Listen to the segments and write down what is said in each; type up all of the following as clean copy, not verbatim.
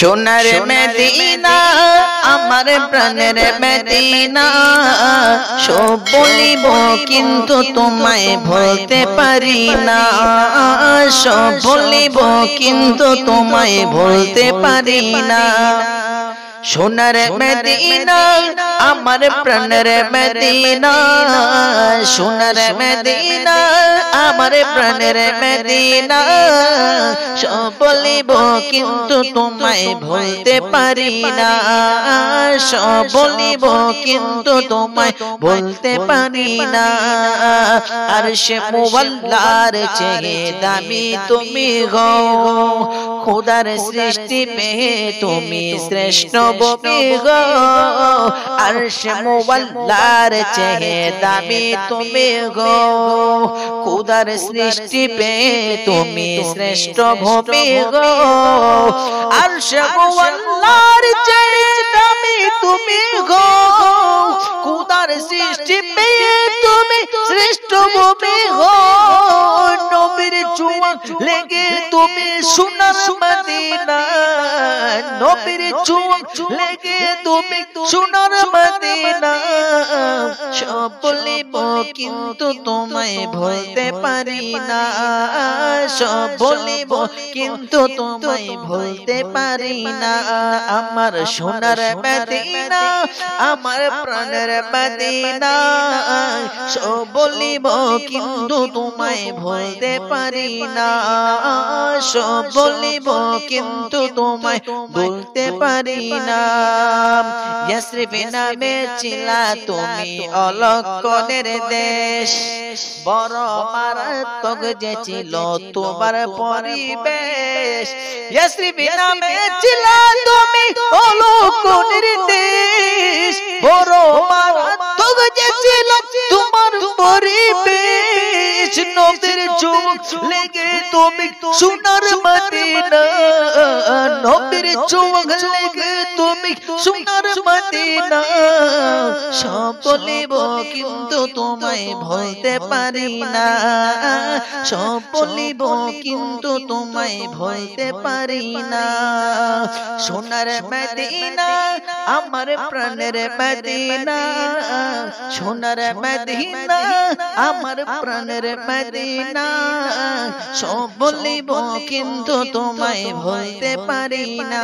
সোনার মদিনা আমার প্রাণের মদিনা সব বলিব কিন্তু তোমায় ভুলতে পারি না সব বলিব কিন্তু তোমায় ভুলতে পারি না সোনার মদিনা আমার প্রাণের মদিনা সোনার মদিনা আমার প্রাণের মদিনা সব বলিব কিন্তু তোমায় ভুলতে পারি না সব বলিব কিন্তু তোমায় ভুলতে পারি না আরশে মুআল্লার চেয়ে দামি তুমি গো খোদার সৃষ্টি পেয়ে তুমি শ্রেষ্ঠ ববি গো আরশে মুআল্লার চেয়ে দামি তুমি গো খোদার সৃষ্টি পেয়ে তুমি শ্রেষ্ঠ ভবি গো আরশে মুআল্লার চেয়ে দামি তুমি গো খোদার সৃষ্টি পেয়ে তুমি শ্রেষ্ঠ ভবি গো নবীর চুমক লেগে তুমি সোনার মদিনা নবীর চুমক লেগে তুমি সোনার মদিনা সব বলিব কিন্তু তোমায় ভুলতে পারি না সব বলিব কিন্তু তোমায় ভুলতে পারি না আমার সোনার মদিনা আমার প্রাণের মদিনা সব বলিব কিন্তু তোমায় ভুলতে পারি না সব বলিব কিন্তু তোমায় ভুলতে পারি না ইয়াসরিব নামে ছিলা তুমি অলক্ষণের দেশ বড় মারাত্মক যে ছিল তোমার পরিবেশ ইয়াসরিব নামে ছিলা তুমি অলক্ষণের দেশ বড় মারাত্মক যে ছিল তোমার পরিবেশ নবীর চোখ লেগে তুমি সোনার মদিনা নবীর চোখ লেগে তুমি সোনার মদিনা সব বলিব কিন্তু তোমায় ভুলতে পারি না সব বলিব কিন্তু তোমায় ভুলতে পারি না সোনার মদিনা আমার প্রাণের মদিনা সোনার মদিনা আমার প্রাণের মদিনা সব বলিব কিন্তু তোমায় ভুলতে পারি না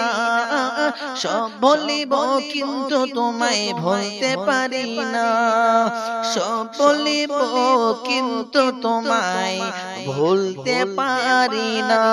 সব বলিব কিন্তু তোমায় ভুলতে পারি না সব বলিব কিন্তু তোমায় ভুলতে পারি না।